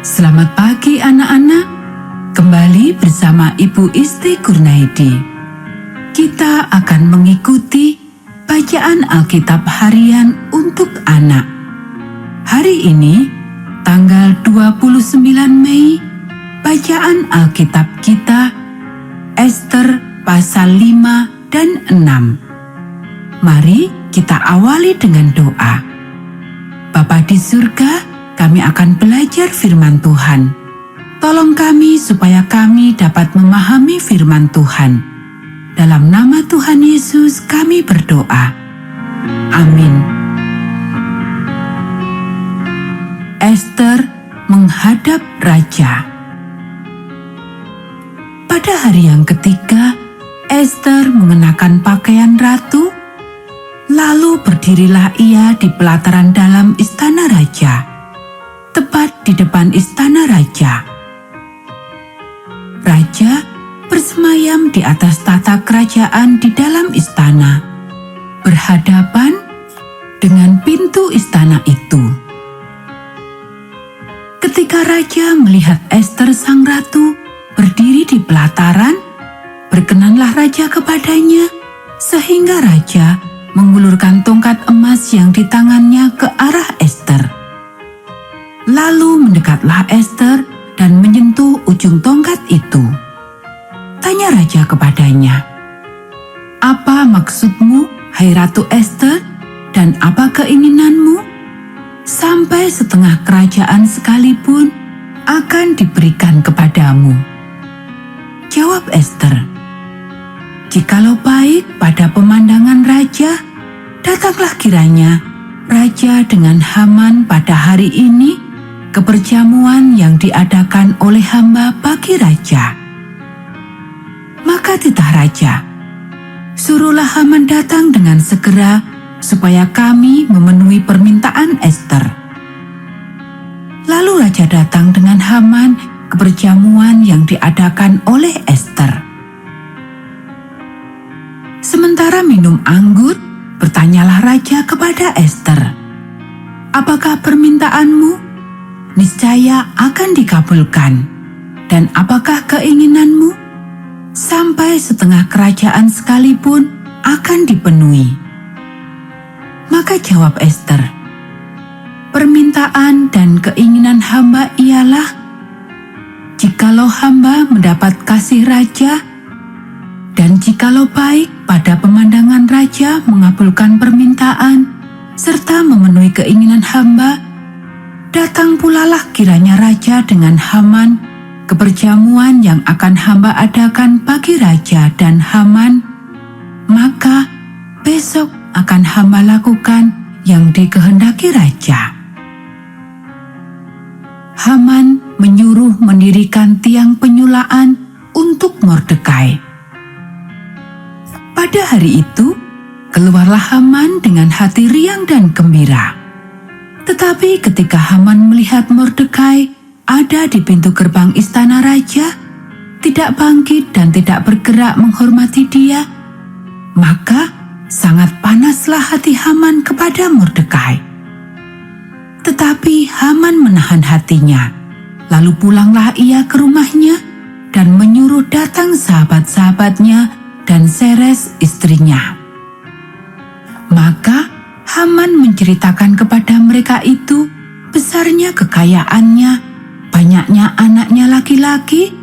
Selamat pagi anak-anak, kembali bersama Ibu Isti Kurnaidi. Kita akan mengikuti bacaan Alkitab harian untuk anak. Hari ini, tanggal 29 Mei, bacaan Alkitab kita, Ester pasal 5 dan 6. Mari kita awali dengan doa. Bapa di surga, kami akan belajar firman Tuhan. Tolong kami supaya kami dapat memahami firman Tuhan. Dalam nama Tuhan Yesus kami berdoa. Amin. Ester menghadap raja. Pada hari yang ketiga, Ester mengenakan pakaian ratu, lalu berdirilah ia di pelataran dalam istana raja, tepat di depan istana raja. Raja bersemayam di atas tahta kerajaan di dalam istana, berhadapan dengan pintu istana itu. Ketika raja melihat Ester sang ratu berdiri di pelataran, berkenanlah raja kepadanya, sehingga raja mengulurkan tongkat emas yang di tangannya ke arah Ester. Lalu mendekatlah Ester dan menyentuh ujung tongkat itu. Tanya raja kepadanya, "Apa maksudmu, hai Ratu Ester, dan apa keinginanmu? Sampai setengah kerajaan sekalipun akan diberikan kepadamu." Jawab Ester, "Jikalau baik pada pemandangan raja, datanglah kiranya raja dengan Haman pada hari ini ke perjamuan yang diadakan oleh hamba bagi raja." Maka titah raja, "Suruhlah Haman datang dengan segera supaya kami memenuhi permintaan Ester." Lalu raja datang dengan Haman ke perjamuan yang diadakan oleh Ester. Sementara minum anggur, bertanyalah raja kepada Ester, "Apakah permintaanmu? Niscaya akan dikabulkan. Dan apakah keinginanmu? Sampai setengah kerajaan sekalipun akan dipenuhi." Maka jawab Ester, "Permintaan dan keinginan hamba ialah, jikalau hamba mendapat kasih raja, dan jikalau baik pada pemandangan raja mengabulkan permintaan serta memenuhi keinginan hamba, datang pulalah kiranya raja dengan Haman ke perjamuan yang akan hamba adakan bagi raja dan Haman, maka besok akan hamba lakukan yang dikehendaki raja." Haman menyuruh mendirikan tiang penyulaan untuk Mordekai. Pada hari itu, keluarlah Haman dengan hati riang dan gembira. Tetapi ketika Haman melihat Mordekai ada di pintu gerbang istana raja, tidak bangkit dan tidak bergerak menghormati dia, maka sangat panaslah hati Haman kepada Mordekai. Tetapi Haman menahan hatinya, lalu pulanglah ia ke rumahnya dan menyuruh datang sahabat-sahabatnya dan Zeres istrinya. Maka Haman menceritakan kepada mereka itu besarnya kekayaannya, banyaknya anaknya laki-laki,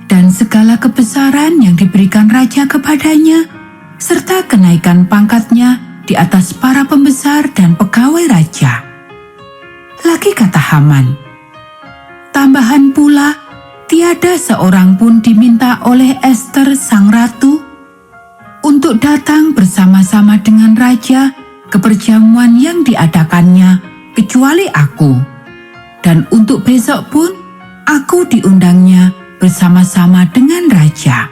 dan segala kebesaran yang diberikan raja kepadanya, serta kenaikan pangkatnya di atas para pembesar dan pegawai raja. Lagi kata Haman, "Tambahan pula, tiada seorang pun diminta oleh Ester sang ratu untuk datang bersama-sama dengan raja ke perjamuan yang diadakannya, kecuali aku. Dan untuk besok pun, aku diundangnya bersama-sama dengan raja.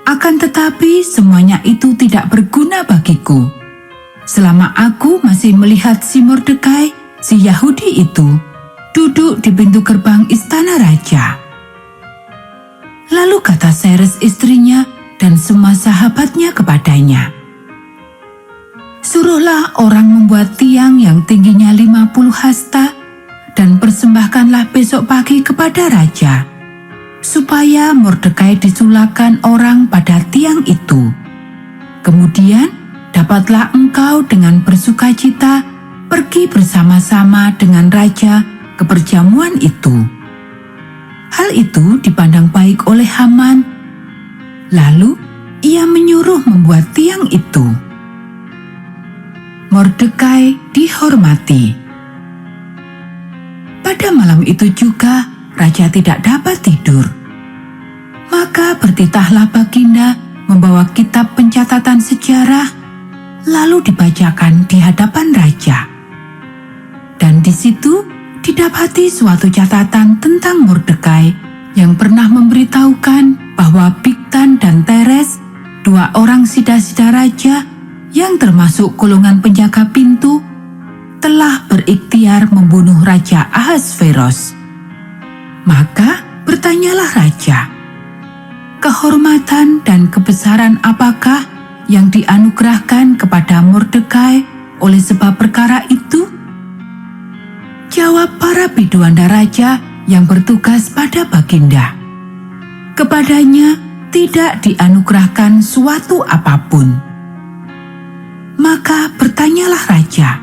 Akan tetapi semuanya itu tidak berguna bagiku, selama aku masih melihat si Mordekai, si Yahudi itu, duduk di pintu gerbang istana raja." Lalu kata Zeres istrinya dan semua sahabatnya kepadanya, "Suruhlah orang membuat tiang yang tingginya 50 hasta dan persembahkanlah besok pagi kepada raja, supaya Mordekai disulahkan orang pada tiang itu. Kemudian dapatlah engkau dengan bersukacita pergi bersama-sama dengan raja ke perjamuan itu. Hal itu dipandang baik oleh Haman. Lalu ia menyuruh membuat tiang itu. Mordekai dihormati. Pada malam itu juga raja tidak dapat tidur. Maka bertitahlah Baginda membawa kitab pencatatan sejarah, lalu dibacakan di hadapan raja. Dan di situ didapati suatu catatan tentang Mordekai yang pernah memberitahukan bahwa Bigtan dan Teres, dua orang sida-sida raja yang termasuk golongan penjaga pintu, telah berikhtiar membunuh Raja Ahasveros. Maka bertanyalah raja, kehormatan dan kebesaran apakah yang dianugerahkan kepada Mordekai oleh sebab perkara itu? Jawab para biduanda raja yang bertugas pada Baginda, kepadanya tidak dianugerahkan suatu apapun. Maka bertanyalah raja,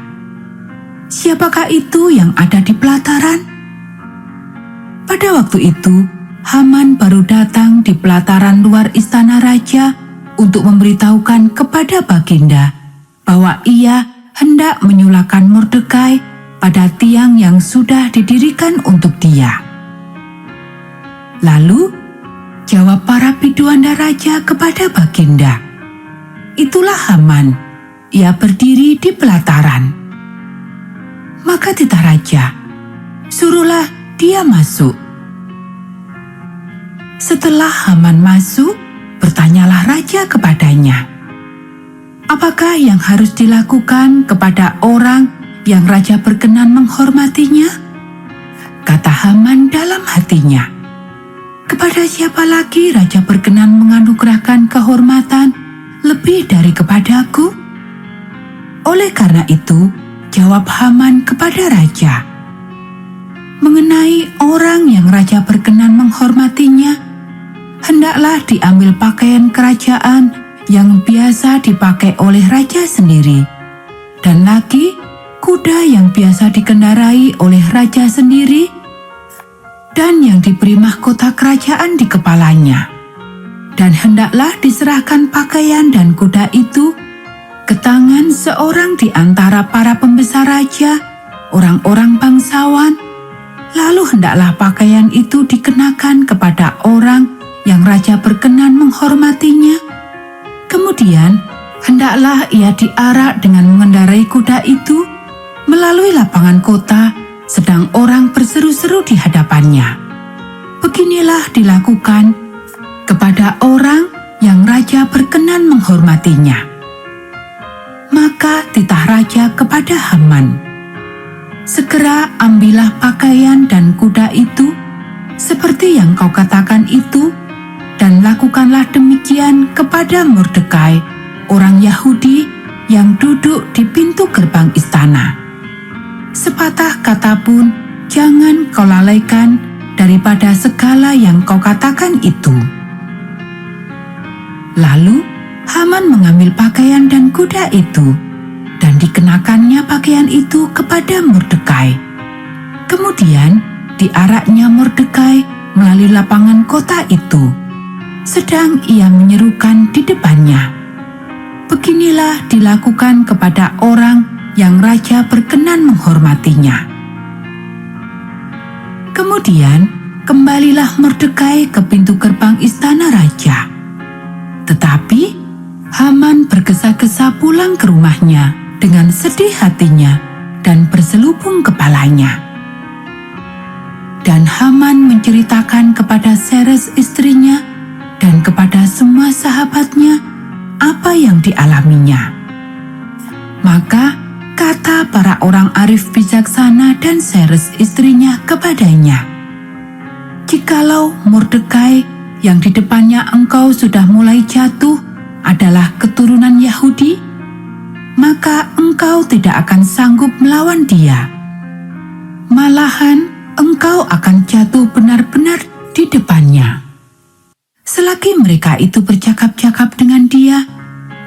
siapakah itu yang ada di pelataran? Pada waktu itu, Haman baru datang di pelataran luar istana raja untuk memberitahukan kepada Baginda bahwa ia hendak menyulahkan Mordekai pada tiang yang sudah didirikan untuk dia. Lalu, jawab para biduanda raja kepada Baginda, itulah Haman, ia berdiri di pelataran. Maka titah raja, suruhlah dia masuk. Setelah Haman masuk, bertanyalah raja kepadanya, apakah yang harus dilakukan kepada orang yang raja berkenan menghormatinya? Kata Haman dalam hatinya, kepada siapa lagi raja berkenan menganugerahkan kehormatan lebih dari kepadaku? Oleh karena itu, jawab Haman kepada raja, mengenai orang yang raja berkenan menghormatinya, hendaklah diambil pakaian kerajaan yang biasa dipakai oleh raja sendiri, dan lagi kuda yang biasa dikendarai oleh raja sendiri, dan yang diberi mahkota kerajaan di kepalanya. Dan hendaklah diserahkan pakaian dan kuda itu ke tangan seorang di antara para pembesar raja, orang-orang bangsawan. Lalu hendaklah pakaian itu dikenakan kepada orang yang raja berkenan menghormatinya. Kemudian hendaklah ia diarak dengan mengendarai kuda itu melalui lapangan kota, sedang orang berseru-seru di hadapannya. Beginilah dilakukan kepada orang yang raja berkenan menghormatinya. Maka titah raja kepada Haman, segera ambillah pakaian dan kuda itu, seperti yang kau katakan itu, dan lakukanlah demikian kepada Mordekai, orang Yahudi yang duduk di pintu gerbang istana. Sepatah kata pun jangan kau lalaikan daripada segala yang kau katakan itu. Lalu Haman mengambil pakaian dan kuda itu, dan dikenakannya pakaian itu kepada Mordekai. Kemudian diaraknya Mordekai melalui lapangan kota itu, sedang ia menyerukan di depannya, beginilah dilakukan kepada orang yang raja berkenan menghormatinya. Kemudian kembalilah Mordekai ke pintu gerbang istana raja. Tetapi Haman bergesa-gesa pulang ke rumahnya dengan sedih hatinya dan berselubung kepalanya. Dan Haman menceritakan kepada Zeres istrinya dan kepada semua sahabatnya apa yang dialaminya. Maka kata para orang arif bijaksana dan Zeres istrinya kepadanya, jikalau Mordekai yang di depannya engkau sudah mulai jatuh adalah keturunan Yahudi, maka engkau tidak akan sanggup melawan dia. malahan engkau akan jatuh benar-benar di depannya." Selagi mereka itu bercakap-cakap dengan dia,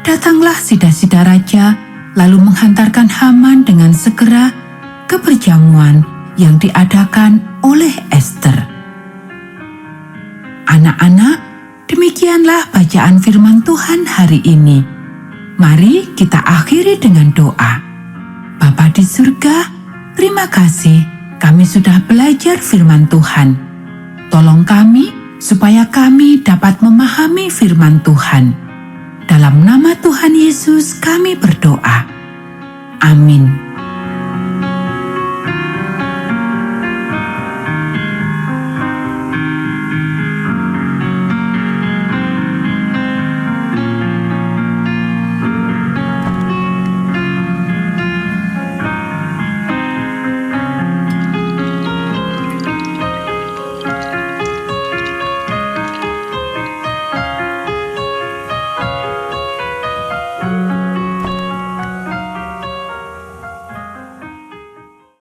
datanglah sida-sida raja, lalu menghantarkan Haman dengan segera ke perjamuan yang diadakan oleh Ester. Anak-anak, demikianlah bacaan firman Tuhan hari ini. Mari kita akhiri dengan doa. Bapa di surga, terima kasih kami sudah belajar firman Tuhan. Tolong kami supaya kami dapat memahami firman Tuhan. Dalam nama Tuhan Yesus kami berdoa. Amin.